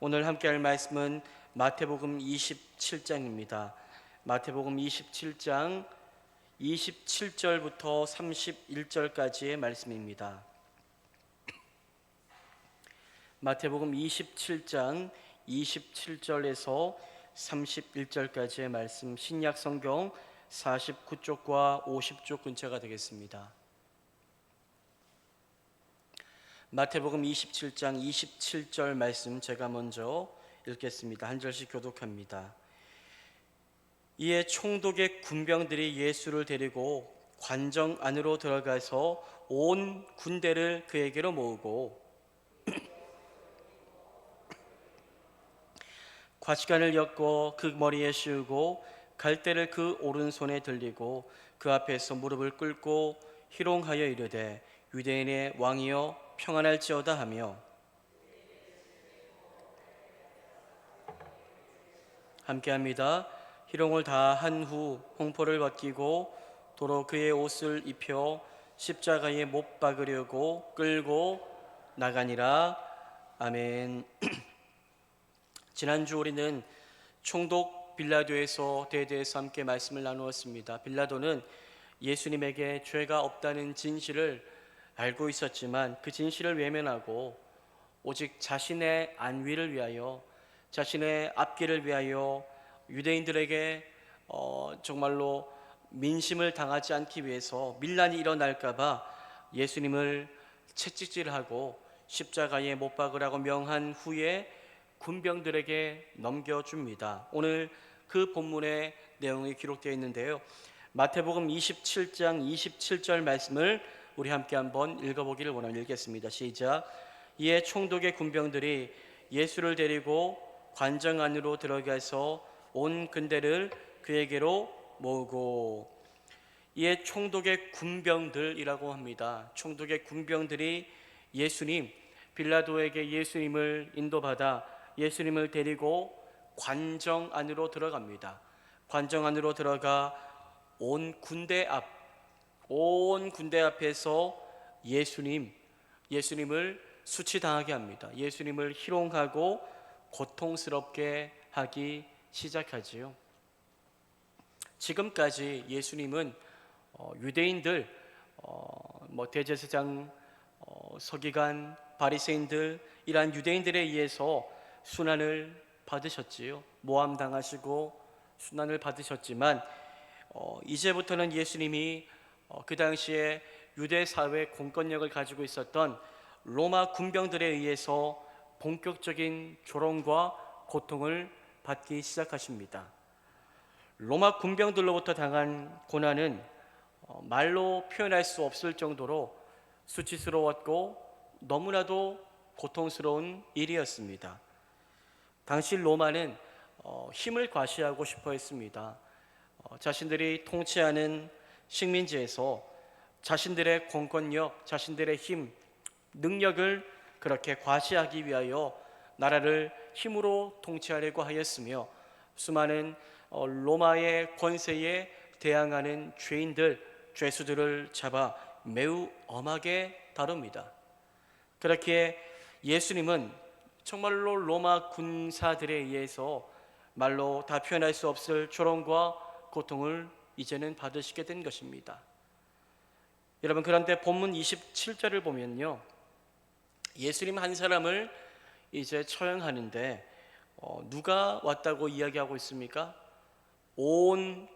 오늘 함께 할 말씀은 마태복음 27장입니다. 마태복음 27장 27절부터 31절까지의 말씀입니다. 마태복음 27장 27절에서 31절까지의 말씀, 신약 성경 49쪽과 50쪽 근처가 되겠습니다. 마태복음 27장 27절 말씀 제가 먼저 읽겠습니다. 한 절씩 교독합니다. 이에 총독의 군병들이 예수를 데리고 관정 안으로 들어가서 온 군대를 그에게로 모으고 과시관을 엮어 그 머리에 씌우고 갈대를 그 오른손에 들리고 그 앞에서 무릎을 꿇고 희롱하여 이르되 유대인의 왕이여 평안할지어다 하며 함께합니다. 희롱을 다 한 후 홍포를 벗기고 도로 그의 옷을 입혀 십자가에 못 박으려고 끌고 나가니라. 아멘. 지난주 우리는 총독 빌라도에서 대대에서 함께 말씀을 나누었습니다. 빌라도는 예수님에게 죄가 없다는 진실을 알고 있었지만 그 진실을 외면하고 오직 자신의 안위를 위하여, 자신의 앞길을 위하여 유대인들에게 정말로 민심을 당하지 않기 위해서 밀란이 일어날까 봐 예수님을 채찍질하고 십자가에 못 박으라고 명한 후에 군병들에게 넘겨줍니다. 오늘 그 본문의 내용이 기록되어 있는데요, 마태복음 27장 27절 말씀을 우리 함께 한번 읽어보기를 원합니다. 읽겠습니다. 시작. 이에 총독의 군병들이 예수를 데리고 관정 안으로 들어가서 온 군대를 그에게로 모으고. 이에 총독의 군병들이라고 합니다. 총독의 군병들이 예수님, 빌라도에게 예수님을 인도받아 예수님을 데리고 관정 안으로 들어갑니다. 관정 안으로 들어가 온 군대 앞에서 예수님을 수치당하게 합니다. 예수님을 희롱하고 고통스럽게 하기 시작하지요. 지금까지 예수님은 유대인들, 대제사장, 서기관, 바리새인들, 이러한 유대인들에 의해서 순환을 받으셨지요. 모함당하시고 순환을 받으셨지만 이제부터는 예수님이 그 당시에 유대 사회 공권력을 가지고 있었던 로마 군병들에 의해서 본격적인 조롱과 고통을 받기 시작하십니다. 로마 군병들로부터 당한 고난은 말로 표현할 수 없을 정도로 수치스러웠고 너무나도 고통스러운 일이었습니다. 당시 로마는 힘을 과시하고 싶어 했습니다. 자신들이 통치하는 식민지에서 자신들의 공권력, 자신들의 힘, 능력을 그렇게 과시하기 위하여 나라를 힘으로 통치하려고 하였으며 수많은 로마의 권세에 대항하는 죄수들을 잡아 매우 엄하게 다룹니다. 그렇게 예수님은 정말로 로마 군사들에 의해서 말로 다 표현할 수 없을 조롱과 고통을 이제는 받으시게 된 것입니다. 여러분, 그런데 본문 27절을 보면요, 예수님 한 사람을 이제 처형하는데 누가 왔다고 이야기하고 있습니까? 온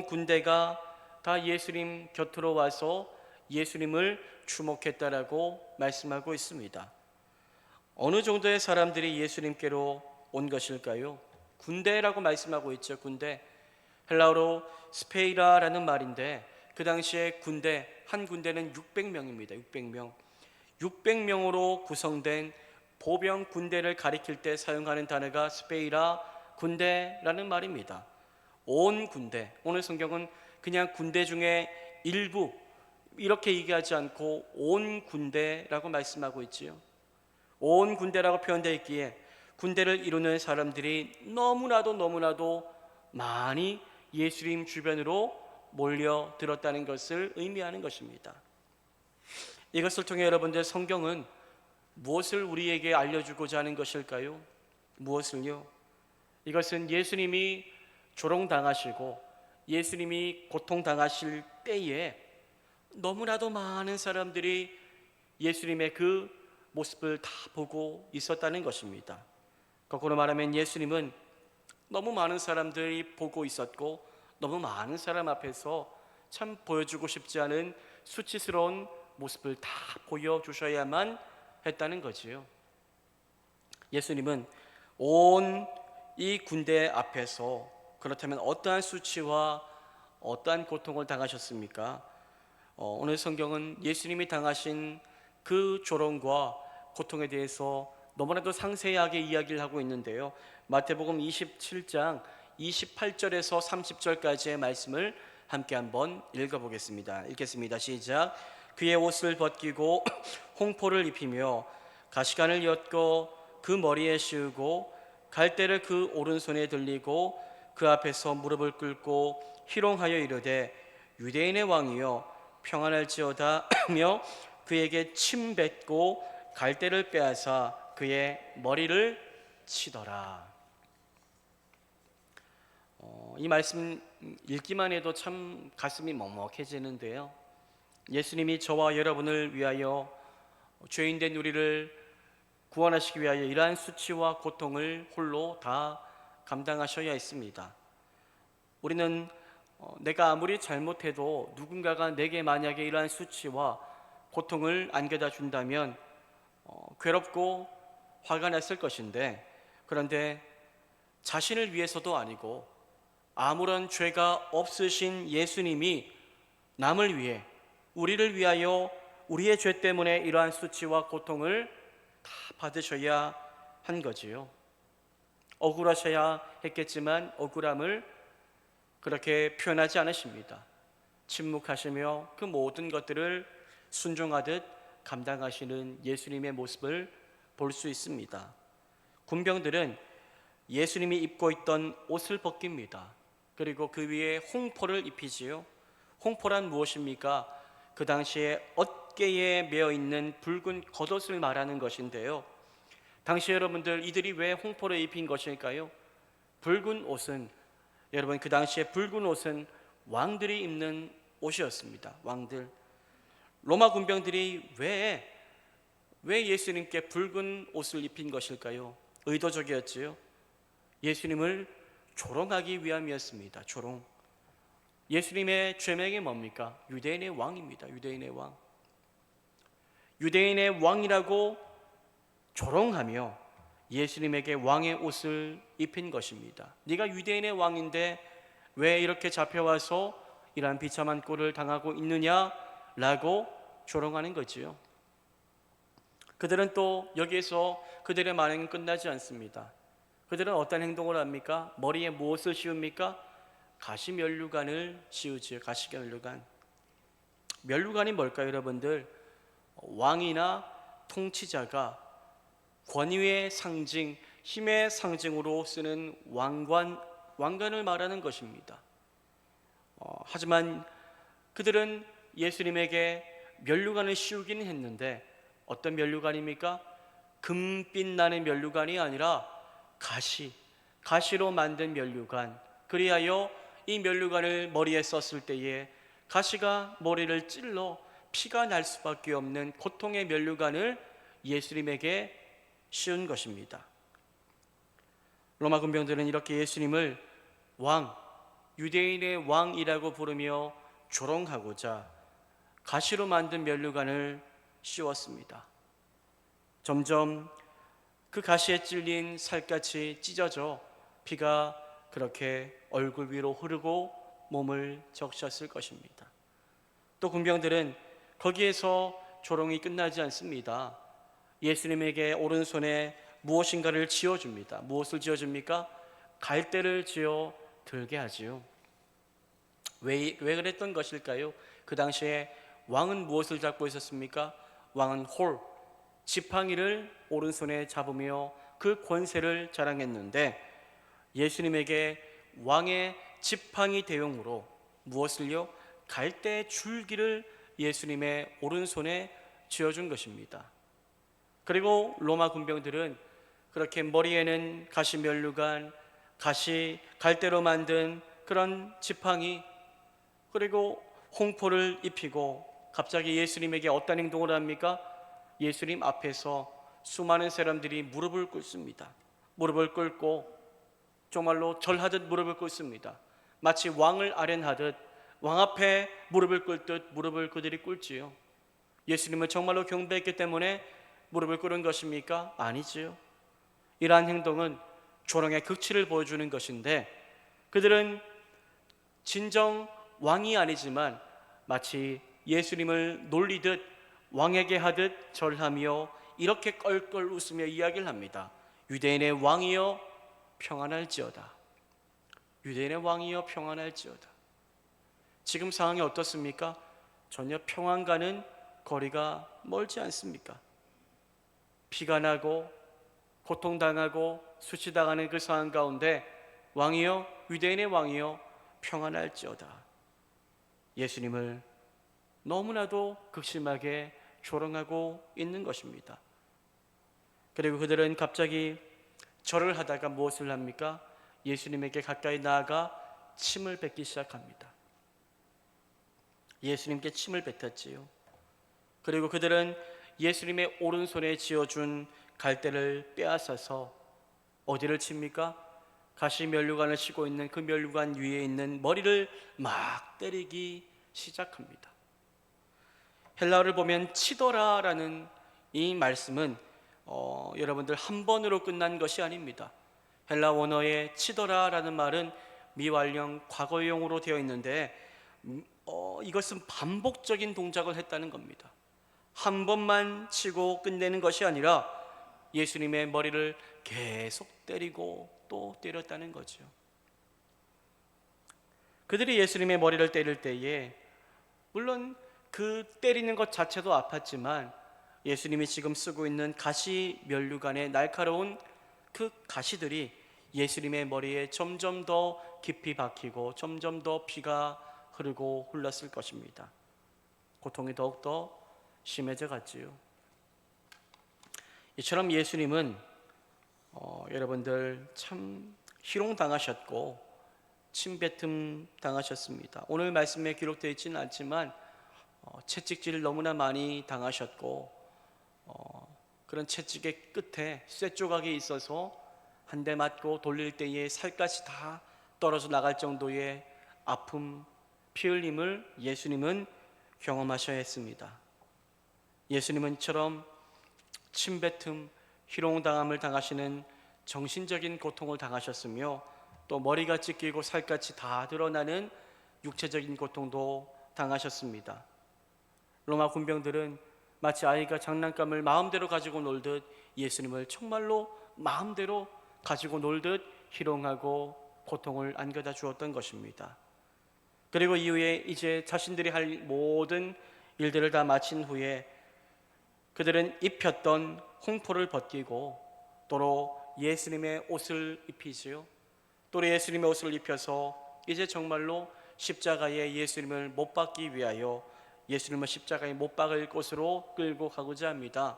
군대가 다 예수님 곁으로 와서 예수님을 주목했다라고 말씀하고 있습니다. 어느 정도의 사람들이 예수님께로 온 것일까요? 군대라고 말씀하고 있죠. 군대, 헬라어로 스페이라라는 말인데 그 당시에 한 군대는 600명입니다. 600명으로 구성된 보병 군대를 가리킬 때 사용하는 단어가 스페이라, 군대라는 말입니다. 온 군대, 오늘 성경은 그냥 군대 중에 일부 이렇게 얘기하지 않고 온 군대라고 말씀하고 있지요. 온 군대라고 표현되어 있기에 군대를 이루는 사람들이 너무나도 많이 예수님 주변으로 몰려들었다는 것을 의미하는 것입니다. 이것을 통해 여러분들, 성경은 무엇을 우리에게 알려주고자 하는 것일까요? 무엇을요? 이것은 예수님이 조롱당하시고 예수님이 고통당하실 때에 너무나도 많은 사람들이 예수님의 그 모습을 다 보고 있었다는 것입니다. 거꾸로 말하면 예수님은 너무 많은 사람들이 보고 있었고 너무 많은 사람 앞에서 참 보여주고 싶지 않은 수치스러운 모습을 다 보여주셔야만 했다는 거지요. 예수님은 온 이 군대 앞에서 그렇다면 어떠한 수치와 어떠한 고통을 당하셨습니까? 오늘 성경은 예수님이 당하신 그 조롱과 고통에 대해서 너무나도 상세하게 이야기를 하고 있는데요. 마태복음 27장 28절에서 30절까지의 말씀을 함께 한번 읽어보겠습니다. 읽겠습니다. 시작. 그의 옷을 벗기고 홍포를 입히며 가시관을 엮고 그 머리에 씌우고 갈대를 그 오른손에 들리고 그 앞에서 무릎을 꿇고 희롱하여 이르되 유대인의 왕이여 평안할지어다 하며 그에게 침 뱉고 갈대를 빼앗아 그의 머리를 치더라. 이 말씀 읽기만 해도 참 가슴이 먹먹해지는데요. 예수님이 저와 여러분을 위하여 죄인된 우리를 구원하시기 위하여 이러한 수치와 고통을 홀로 다 감당하셔야 했습니다. 우리는 내가 아무리 잘못해도 누군가가 내게 만약에 이러한 수치와 고통을 안겨다 준다면 괴롭고 화가 났을 것인데, 그런데 자신을 위해서도 아니고 아무런 죄가 없으신 예수님이 남을 위해, 우리를 위하여 우리의 죄 때문에 이러한 수치와 고통을 다 받으셔야 한 거지요. 억울하셔야 했겠지만 억울함을 그렇게 표현하지 않으십니다. 침묵하시며 그 모든 것들을 순종하듯 감당하시는 예수님의 모습을 볼 수 있습니다. 군병들은 예수님이 입고 있던 옷을 벗깁니다. 그리고 그 위에 홍포를 입히지요. 홍포란 무엇입니까? 그 당시에 어깨에 매어 있는 붉은 겉옷을 말하는 것인데요. 당시 여러분들, 이들이 왜 홍포를 입힌 것일까요? 붉은 옷은, 여러분, 그 당시에 붉은 옷은 왕들이 입는 옷이었습니다. 왕들. 로마 군병들이 왜 예수님께 붉은 옷을 입힌 것일까요? 의도적이었지요. 예수님을 조롱하기 위함이었습니다. 조롱. 예수님의 죄명이 뭡니까? 유대인의 왕입니다. 유대인의 왕. 유대인의 왕이라고 조롱하며 예수님에게 왕의 옷을 입힌 것입니다. 네가 유대인의 왕인데 왜 이렇게 잡혀와서 이러한 비참한 꼴을 당하고 있느냐라고 조롱하는 거지요. 그들은 또 여기에서 그들의 만행은 끝나지 않습니다. 그들은 어떤 행동을 합니까? 머리에 무엇을 씌웁니까? 가시면류관을 씌우지요. 가시면류관. 면류관이 뭘까요, 여러분들? 왕이나 통치자가 권위의 상징, 힘의 상징으로 쓰는 왕관을 말하는 것입니다. 하지만 그들은 예수님에게 면류관을 씌우기는 했는데 어떤 면류관입니까? 금빛 나는 면류관이 아니라 가시로 만든 면류관. 그리하여 이 면류관을 머리에 썼을 때에 가시가 머리를 찔러 피가 날 수밖에 없는 고통의 면류관을 예수님에게 씌운 것입니다. 로마 군병들은 이렇게 예수님을 왕, 유대인의 왕이라고 부르며 조롱하고자 가시로 만든 면류관을 씌웠습니다. 점점 그 가시에 찔린 살갗이 찢어져 피가 그렇게 얼굴 위로 흐르고 몸을 적셨을 것입니다. 또 군병들은 거기에서 조롱이 끝나지 않습니다. 예수님에게 오른손에 무엇인가를 쥐어줍니다. 무엇을 쥐어줍니까? 갈대를 쥐어 들게 하지요. 왜 그랬던 것일까요? 그 당시에 왕은 무엇을 잡고 있었습니까? 왕은 지팡이를 오른손에 잡으며 그 권세를 자랑했는데 예수님에게 왕의 지팡이 대용으로 무엇을요? 갈대 줄기를 예수님의 오른손에 쥐어준 것입니다. 그리고 로마 군병들은 그렇게 머리에는 가시 면류관, 가시 갈대로 만든 그런 지팡이, 그리고 홍포를 입히고 갑자기 예수님에게 어떤 행동을 합니까? 예수님 앞에서 수많은 사람들이 무릎을 꿇습니다. 무릎을 꿇고 정말로 절하듯 무릎을 꿇습니다. 마치 왕을 아련하듯 왕 앞에 무릎을 꿇듯 무릎을 그들이 꿇지요. 예수님을 정말로 경배했기 때문에 무릎을 꿇은 것입니까? 아니지요. 이러한 행동은 조롱의 극치를 보여주는 것인데, 그들은 진정 왕이 아니지만 마치 예수님을 놀리듯 왕에게 하듯 절하며 이렇게 껄껄 웃으며 이야기를 합니다. 유대인의 왕이여 평안할지어다. 유대인의 왕이여 평안할지어다. 지금 상황이 어떻습니까? 전혀 평안과는 거리가 멀지 않습니까? 피가 나고 고통당하고 수치당하는 그 상황 가운데 왕이여, 유대인의 왕이여 평안할지어다. 예수님을 너무나도 극심하게 조롱하고 있는 것입니다. 그리고 그들은 갑자기 절을 하다가 무엇을 합니까? 예수님에게 가까이 나아가 침을 뱉기 시작합니다. 예수님께 침을 뱉었지요. 그리고 그들은 예수님의 오른손에 쥐어준 갈대를 빼앗아서 어디를 칩니까? 가시 면류관을 씌고 있는 그 면류관 위에 있는 머리를 막 때리기 시작합니다. 헬라어를 보면 치더라라는 이 말씀은 여러분들 한 번으로 끝난 것이 아닙니다. 헬라 원어의 치더라라는 말은 미완령 과거형으로 되어 있는데 이것은 반복적인 동작을 했다는 겁니다. 한 번만 치고 끝내는 것이 아니라 예수님의 머리를 계속 때리고 또 때렸다는 거죠. 그들이 예수님의 머리를 때릴 때에 물론 그 때리는 것 자체도 아팠지만 예수님이 지금 쓰고 있는 가시 면류관의 날카로운 그 가시들이 예수님의 머리에 점점 더 깊이 박히고 점점 더 피가 흐르고 흘렀을 것입니다. 고통이 더욱더 심해져 갔지요. 이처럼 예수님은 여러분들 참 희롱당하셨고 침뱉음 당하셨습니다. 오늘 말씀에 기록되어 있지는 않지만 채찍질을 너무나 많이 당하셨고 그런 채찍의 끝에 쇠조각이 있어서 한 대 맞고 돌릴 때에 살갗이 다 떨어져 나갈 정도의 아픔, 피 흘림을 예수님은 경험하셔야 했습니다. 예수님은 이처럼 침뱉음, 희롱당함을 당하시는 정신적인 고통을 당하셨으며 또 머리가 찢기고 살갗이 다 드러나는 육체적인 고통도 당하셨습니다. 로마 군병들은 마치 아이가 장난감을 마음대로 가지고 놀듯 예수님을 정말로 마음대로 가지고 놀듯 희롱하고 고통을 안겨다 주었던 것입니다. 그리고 이후에 이제 자신들이 할 모든 일들을 다 마친 후에 그들은 입혔던 홍포를 벗기고 또로 예수님의 옷을 입히지요. 또로 예수님의 옷을 입혀서 이제 정말로 십자가에 예수님을 못 박기 위하여 예수님을 십자가에 못 박을 곳으로 끌고 가고자 합니다.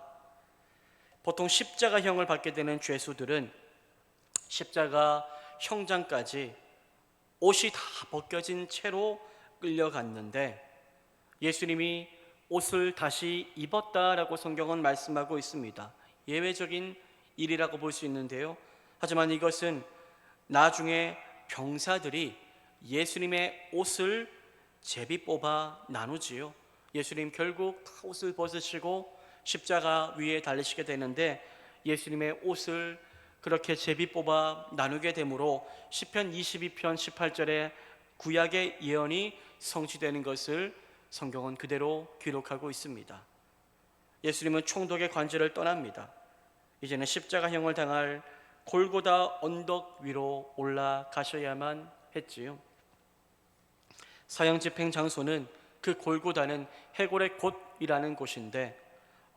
보통 십자가형을 받게 되는 죄수들은 십자가 형장까지 옷이 다 벗겨진 채로 끌려갔는데 예수님이 옷을 다시 입었다라고 성경은 말씀하고 있습니다. 예외적인 일이라고 볼 수 있는데요. 하지만 이것은 나중에 병사들이 예수님의 옷을 제비 뽑아 나누지요. 예수님 결국 옷을 벗으시고 십자가 위에 달리시게 되는데 예수님의 옷을 그렇게 제비 뽑아 나누게 되므로 시편 22편 18절에 구약의 예언이 성취되는 것을 성경은 그대로 기록하고 있습니다. 예수님은 총독의 관제를 떠납니다. 이제는 십자가형을 당할 골고다 언덕 위로 올라가셔야만 했지요. 사형 집행 장소는 그 골고다는 해골의 곳이라는 곳인데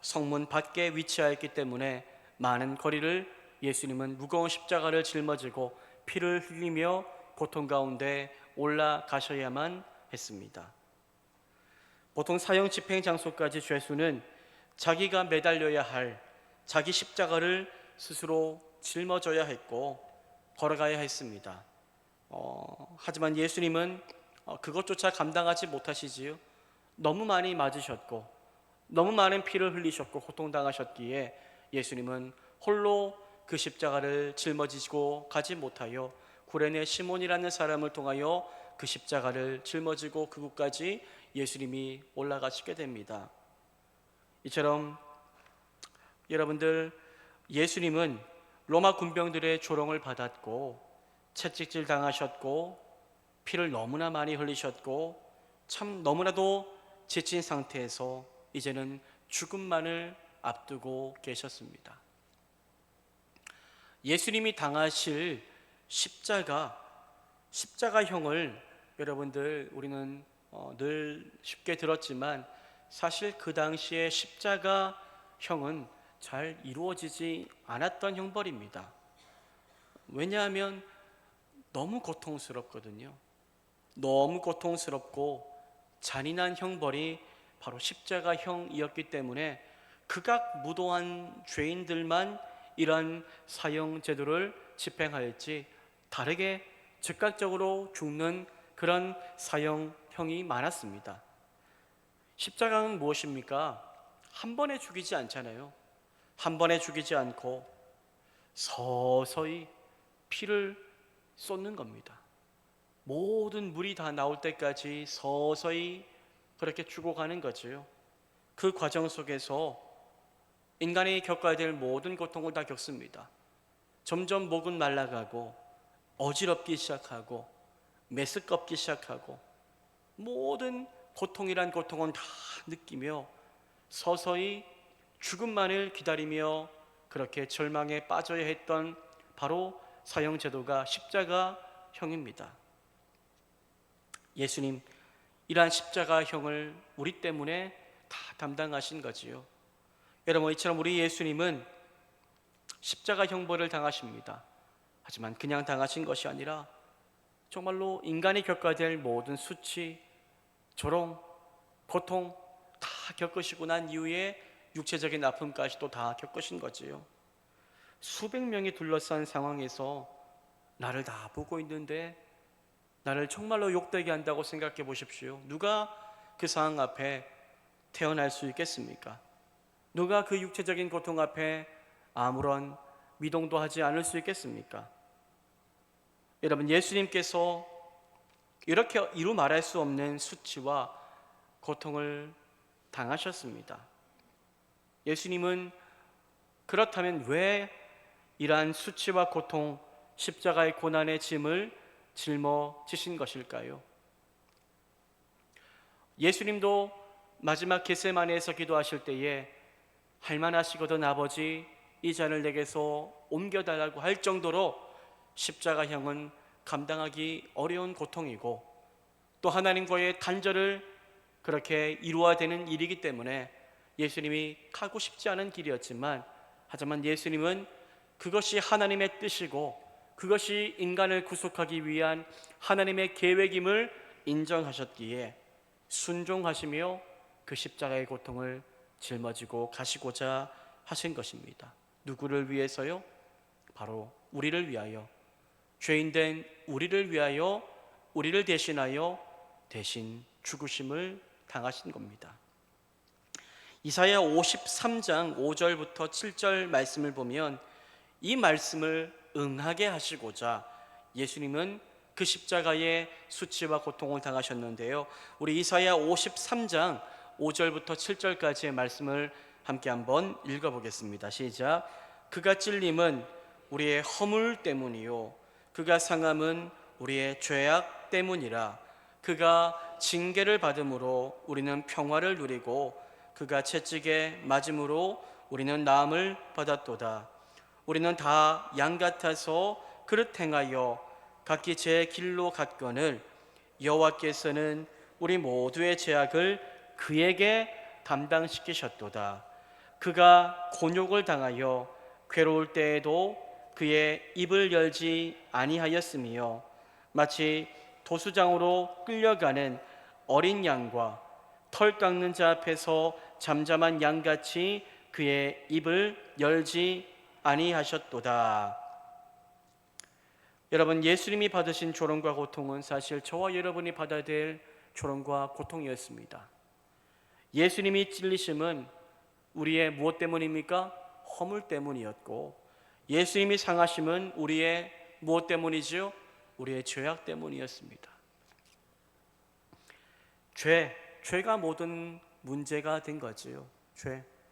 성문 밖에 위치하였기 때문에 많은 거리를 예수님은 무거운 십자가를 짊어지고 피를 흘리며 고통 가운데 올라가셔야만 했습니다. 보통 사형 집행 장소까지 죄수는 자기가 매달려야 할 자기 십자가를 스스로 짊어져야 했고 걸어가야 했습니다. 하지만 예수님은 그것조차 감당하지 못하시지요. 너무 많이 맞으셨고 너무 많은 피를 흘리셨고 고통당하셨기에 예수님은 홀로 그 십자가를 짊어지고 가지 못하여 구레네 시몬이라는 사람을 통하여 그 십자가를 짊어지고 그곳까지 예수님이 올라가시게 됩니다. 이처럼 여러분들, 예수님은 로마 군병들의 조롱을 받았고 채찍질 당하셨고 피를 너무나 많이 흘리셨고 참 너무나도 지친 상태에서 이제는 죽음만을 앞두고 계셨습니다. 예수님이 당하실 십자가형을 여러분들 우리는 늘 쉽게 들었지만 사실 그 당시에 십자가형은 잘 이루어지지 않았던 형벌입니다. 왜냐하면 너무 고통스럽거든요. 너무 고통스럽고 잔인한 형벌이 바로 십자가형이었기 때문에 극악 무도한 죄인들만 이러한 사형 제도를 집행하였지 다르게 즉각적으로 죽는 그런 사형형이 많았습니다. 십자가는 무엇입니까? 한 번에 죽이지 않잖아요. 한 번에 죽이지 않고 서서히 피를 쏟는 겁니다. 모든 물이 다 나올 때까지 서서히 그렇게 죽어가는 거죠. 그 과정 속에서 인간이 겪어야 될 모든 고통을 다 겪습니다. 점점 목은 말라가고 어지럽기 시작하고 메스껍기 시작하고 모든 고통이란 고통은 다 느끼며 서서히 죽음만을 기다리며 그렇게 절망에 빠져야 했던 바로 사형제도가 십자가형입니다. 예수님 이러한 십자가형을 우리 때문에 다 담당하신 거지요. 여러분, 이처럼 우리 예수님은 십자가 형벌을 당하십니다. 하지만 그냥 당하신 것이 아니라 정말로 인간이 겪어야 될 모든 수치, 조롱, 고통 다 겪으시고 난 이후에 육체적인 아픔까지도 다 겪으신 거지요. 수백 명이 둘러싼 상황에서 나를 다 보고 있는데 나를 정말로 욕되게 한다고 생각해 보십시오. 누가 그 상황 앞에 태어날 수 있겠습니까? 누가 그 육체적인 고통 앞에 아무런 미동도 하지 않을 수 있겠습니까? 여러분, 예수님께서 이렇게 이루 말할 수 없는 수치와 고통을 당하셨습니다. 예수님은 그렇다면 왜 이러한 수치와 고통, 십자가의 고난의 짐을 짊어지신 것일까요? 예수님도 마지막 겟세마네에서 기도하실 때에 할만하시거든 아버지 이 잔을 내게서 옮겨달라고 할 정도로 십자가형은 감당하기 어려운 고통이고 또 하나님과의 단절을 그렇게 이루어야 되는 일이기 때문에 예수님이 가고 싶지 않은 길이었지만 하지만 예수님은 그것이 하나님의 뜻이고 그것이 인간을 구속하기 위한 하나님의 계획임을 인정하셨기에 순종하시며 그 십자가의 고통을 짊어지고 가시고자 하신 것입니다. 누구를 위해서요? 바로 우리를 위하여, 죄인된 우리를 위하여, 우리를 대신하여 대신 죽으심을 당하신 겁니다. 이사야 53장 5절부터 7절 말씀을 보면 이 말씀을 응하게 하시고자 예수님은 그 십자가의 수치와 고통을 당하셨는데요. 우리 이사야 53장 5절부터 7절까지의 말씀을 함께 한번 읽어보겠습니다. 시작. 그가 찔림은 우리의 허물 때문이요 그가 상함은 우리의 죄악 때문이라. 그가 징계를 받음으로 우리는 평화를 누리고 그가 채찍에 맞음으로 우리는 나음을 받았도다. 우리는 다 양 같아서 그릇 행하여 각기 제 길로 갔거늘 여호와께서는 우리 모두의 죄악을 그에게 담당시키셨도다. 그가 곤욕을 당하여 괴로울 때에도 그의 입을 열지 아니하였으며 마치 도수장으로 끌려가는 어린 양과 털 깎는 자 앞에서 잠잠한 양같이 그의 입을 열지 아니하셨도다. 여러분, 예수님이 받으신 조롱과 고통은 사실 저와 여러분이 받아야 될 조롱과 고통이었습니다. 예수님이 찔리심은 우리의 무엇 때문입니까? 허물 때문이었고, 예수님이 상하심은 우리의 무엇 때문이죠? 우리의 죄악 때문이었습니다. 죄가 모든 문제가 된 거지요.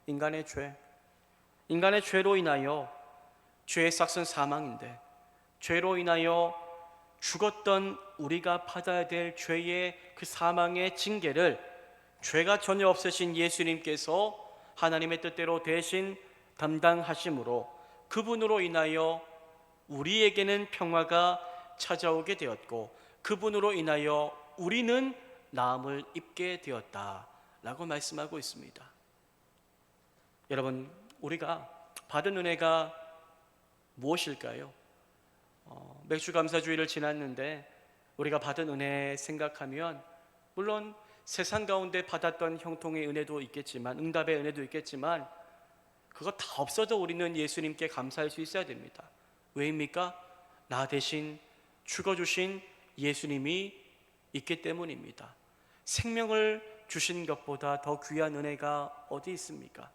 인간의 죄로 인하여, 죄의 싹은 사망인데 죄로 인하여 죽었던 우리가 받아야 될 죄의 그 사망의 징계를 죄가 전혀 없으신 예수님께서 하나님의 뜻대로 대신 담당하심으로 그분으로 인하여 우리에게는 평화가 찾아오게 되었고, 그분으로 인하여 우리는 나음을 입게 되었다라고 말씀하고 있습니다. 여러분, 우리가 받은 은혜가 무엇일까요? 맥주 감사주의를 지났는데 우리가 받은 은혜 생각하면, 물론 세상 가운데 받았던 형통의 은혜도 있겠지만, 응답의 은혜도 있겠지만, 그거 다 없어도 우리는 예수님께 감사할 수 있어야 됩니다. 왜입니까? 나 대신 죽어주신 예수님이 있기 때문입니다. 생명을 주신 것보다 더 귀한 은혜가 어디 있습니까?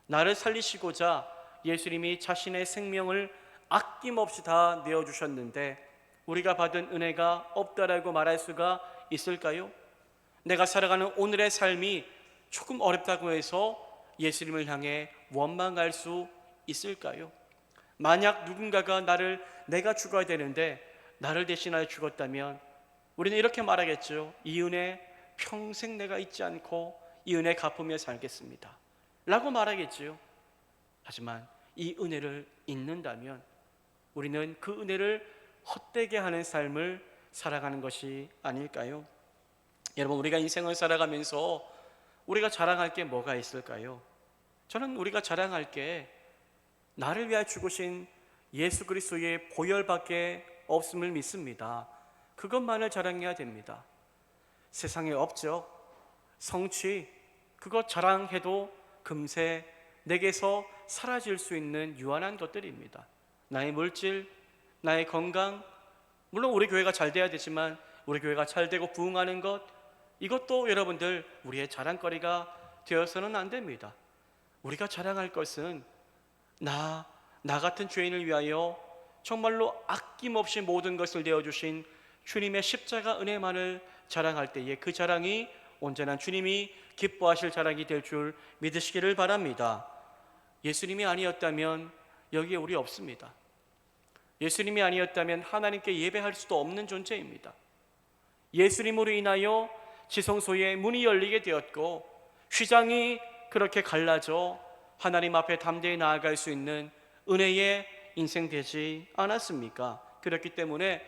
나를 살리시고자 예수님이 자신의 생명을 아낌없이 다 내어주셨는데 우리가 받은 은혜가 없다라고 말할 수가 있을까요? 내가 살아가는 오늘의 삶이 조금 어렵다고 해서 예수님을 향해 원망할 수 있을까요? 만약 누군가가 내가 죽어야 되는데 나를 대신하여 죽었다면 우리는 이렇게 말하겠죠. 이 은혜 평생 내가 잊지 않고 이 은혜 갚으며 살겠습니다 라고 말하겠지요. 하지만 이 은혜를 잊는다면 우리는 그 은혜를 헛되게 하는 삶을 살아가는 것이 아닐까요? 여러분, 우리가 인생을 살아가면서 우리가 자랑할 게 뭐가 있을까요? 저는 우리가 자랑할 게 나를 위하여 죽으신 예수 그리스도의 보혈밖에 없음을 믿습니다. 그것만을 자랑해야 됩니다. 세상의 업적, 성취, 그것 자랑해도 금세 내게서 사라질 수 있는 유한한 것들입니다. 나의 물질, 나의 건강, 물론 우리 교회가 잘 돼야 되지만 우리 교회가 잘 되고 부흥하는 것, 이것도 여러분들 우리의 자랑거리가 되어서는 안 됩니다. 우리가 자랑할 것은 나 같은 죄인을 위하여 정말로 아낌없이 모든 것을 내어주신 주님의 십자가 은혜만을 자랑할 때에 그 자랑이 언제나 주님이 기뻐하실 자랑이 될 줄 믿으시기를 바랍니다. 예수님이 아니었다면 여기에 우리 없습니다. 예수님이 아니었다면 하나님께 예배할 수도 없는 존재입니다. 예수님으로 인하여 지성소의 문이 열리게 되었고 휘장이 그렇게 갈라져 하나님 앞에 담대히 나아갈 수 있는 은혜의 인생 되지 않았습니까? 그렇기 때문에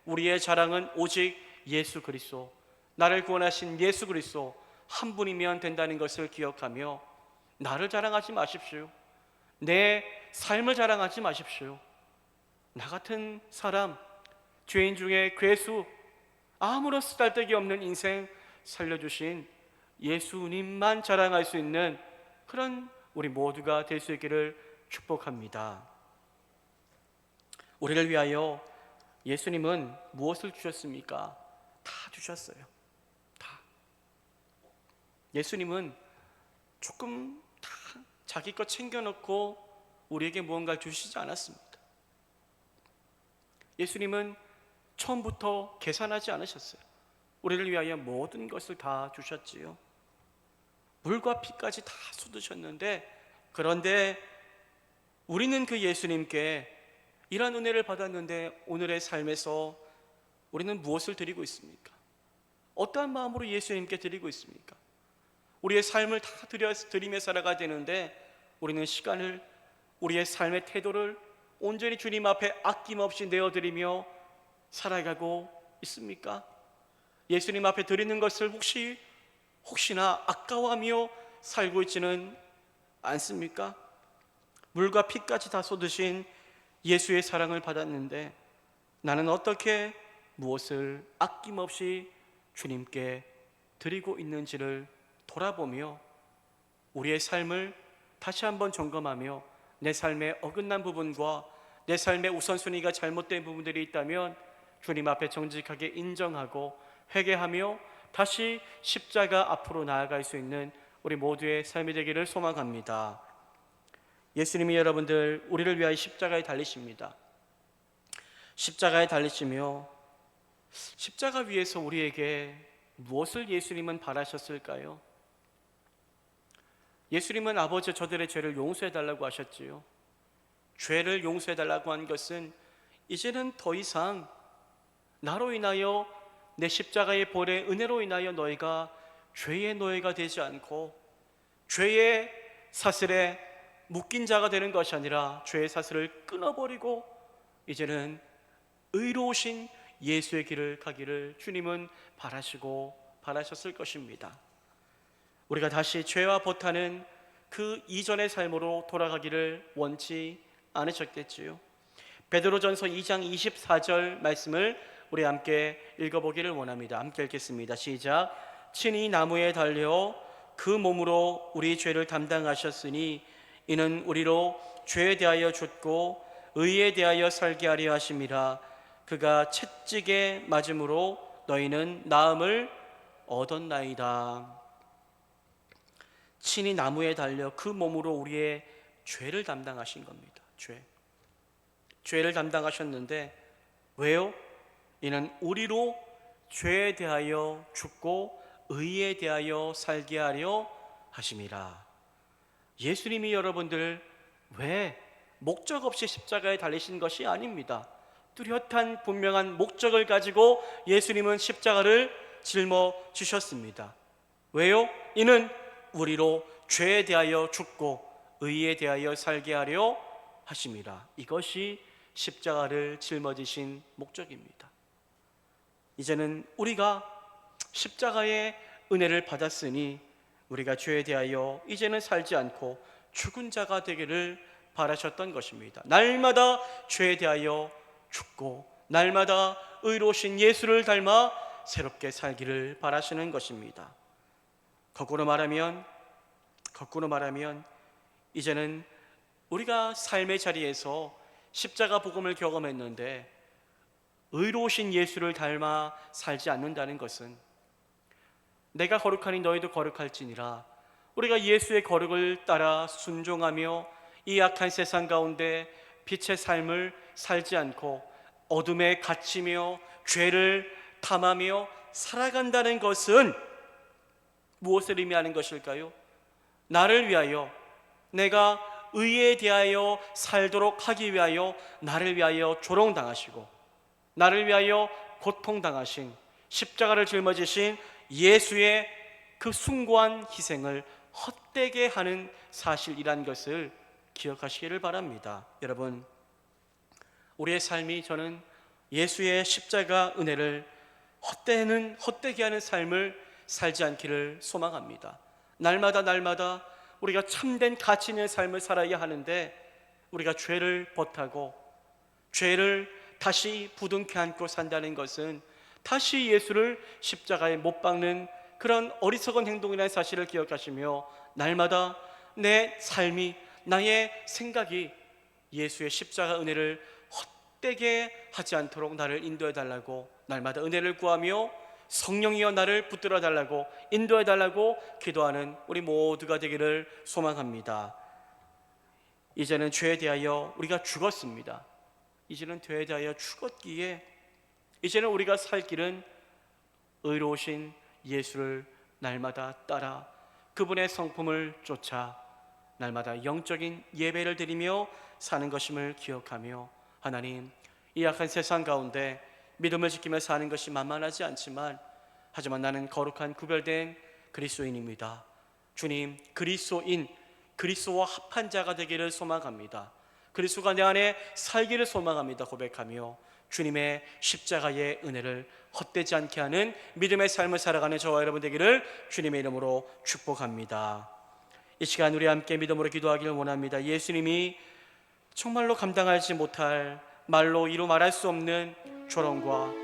우리의 자랑은 오직 예수 그리스도, 나를 구원하신 예수 그리스도 한 분이면 된다는 것을 기억하며 나를 자랑하지 마십시오. 내 삶을 자랑하지 마십시오. 나 같은 사람, 죄인 중에 괴수, 아무런 쓰잘데기 없는 인생 살려주신 예수님만 자랑할 수 있는 그런 우리 모두가 될 수 있기를 축복합니다. 우리를 위하여 예수님은 무엇을 주셨습니까? 다 주셨어요. 다. 예수님은 조금 다 자기 것 챙겨놓고 우리에게 무언가 주시지 않았습니다. 예수님은 처음부터 계산하지 않으셨어요. 우리를 위하여 모든 것을 다 주셨지요. 물과 피까지 다 쏟으셨는데, 그런데 우리는 그 예수님께 이런 은혜를 받았는데 오늘의 삶에서 우리는 무엇을 드리고 있습니까? 어떠한 마음으로 예수님께 드리고 있습니까? 우리의 삶을 다 드리며 살아가야 되는데 우리는 시간을, 우리의 삶의 태도를 온전히 주님 앞에 아낌없이 내어드리며 살아가고 있습니까? 예수님 앞에 드리는 것을 혹시나 아까워하며 살고 있지는 않습니까? 물과 피까지 다 쏟으신 예수의 사랑을 받았는데 나는 어떻게 무엇을 아낌없이 주님께 드리고 있는지를 돌아보며 우리의 삶을 다시 한번 점검하며 내 삶의 어긋난 부분과 내 삶의 우선순위가 잘못된 부분들이 있다면 주님 앞에 정직하게 인정하고 회개하며 다시 십자가 앞으로 나아갈 수 있는 우리 모두의 삶이 되기를 소망합니다. 예수님이 여러분들 우리를 위하여 십자가에 달리십니다. 십자가에 달리시며 십자가 위에서 우리에게 무엇을 예수님은 바라셨을까요? 예수님은 아버지 저들의 죄를 용서해달라고 하셨지요. 죄를 용서해달라고 한 것은 이제는 더 이상 나로 인하여 내 십자가의 볼의 은혜로 인하여 너희가 죄의 노예가 되지 않고 죄의 사슬에 묶인 자가 되는 것이 아니라 죄의 사슬을 끊어버리고 이제는 의로우신 예수의 길을 가기를 주님은 바라셨을 것입니다. 우리가 다시 죄와 버타는 그 이전의 삶으로 돌아가기를 원치 않으셨겠지요. 베드로전서 2장 24절 말씀을 우리 함께 읽어보기를 원합니다. 함께 읽겠습니다. 시작. 친히 나무에 달려 그 몸으로 우리 죄를 담당하셨으니 이는 우리로 죄에 대하여 죽고 의에 대하여 살게 하려 하심이라. 그가 채찍에 맞음으로 너희는 나음을 얻었나이다. 친히 나무에 달려 그 몸으로 우리의 죄를 담당하신 겁니다. 죄를 담당하셨는데 왜요? 이는 우리로 죄에 대하여 죽고 의에 대하여 살게 하려 하심이라. 예수님이 여러분들 왜 목적 없이 십자가에 달리신 것이 아닙니다. 뚜렷한 분명한 목적을 가지고 예수님은 십자가를 짊어지셨습니다. 왜요? 이는 우리로 죄에 대하여 죽고 의에 대하여 살게 하려 하심이라. 이것이 십자가를 짊어지신 목적입니다. 이제는 우리가 십자가의 은혜를 받았으니 우리가 죄에 대하여 이제는 살지 않고 죽은 자가 되기를 바라셨던 것입니다. 날마다 죄에 대하여 죽고 날마다 의로우신 예수를 닮아 새롭게 살기를 바라시는 것입니다. 거꾸로 말하면 이제는 우리가 삶의 자리에서 십자가 복음을 경험했는데 의로우신 예수를 닮아 살지 않는다는 것은 내가 거룩하니 너희도 거룩할지니라. 우리가 예수의 거룩을 따라 순종하며 이 악한 세상 가운데 빛의 삶을 살지 않고 어둠에 갇히며 죄를 탐하며 살아간다는 것은 무엇을 의미하는 것일까요? 나를 위하여, 내가 의에 대하여 살도록 하기 위하여 나를 위하여 조롱당하시고 나를 위하여 고통당하신 십자가를 짊어지신 예수의 그 숭고한 희생을 헛되게 하는 사실이란 것을 기억하시기를 바랍니다. 여러분, 우리의 삶이 저는 예수의 십자가 은혜를 헛되게 하는 삶을 살지 않기를 소망합니다. 날마다 우리가 참된 가치 있는 삶을 살아야 하는데 우리가 죄를 버타고 죄를 다시 부둥켜 안고 산다는 것은 다시 예수를 십자가에 못 박는 그런 어리석은 행동이라는 사실을 기억하시며 날마다 내 삶이, 나의 생각이 예수의 십자가 은혜를 헛되게 하지 않도록 나를 인도해 달라고 날마다 은혜를 구하며 성령이여 나를 붙들어 달라고 인도해 달라고 기도하는 우리 모두가 되기를 소망합니다. 이제는 죄에 대하여 우리가 죽었습니다. 이제는 죄에 대하여 죽었기에 이제는 우리가 살 길은 의로우신 예수를 날마다 따라 그분의 성품을 쫓아 날마다 영적인 예배를 드리며 사는 것임을 기억하며 하나님, 이 악한 세상 가운데 믿음을 지키며 사는 것이 만만하지 않지만 하지만 나는 거룩한 구별된 그리스도인입니다. 주님, 그리스도와 합한 자가 되기를 소망합니다. 그리스도가 내 안에 살기를 소망합니다. 고백하며 주님의 십자가의 은혜를 헛되지 않게 하는 믿음의 삶을 살아가는 저와 여러분 되기를 주님의 이름으로 축복합니다. 이 시간 우리 함께 믿음으로 기도하기를 원합니다. 예수님이 정말로 감당하지 못할 말로 이루 말할 수 없는 조롱과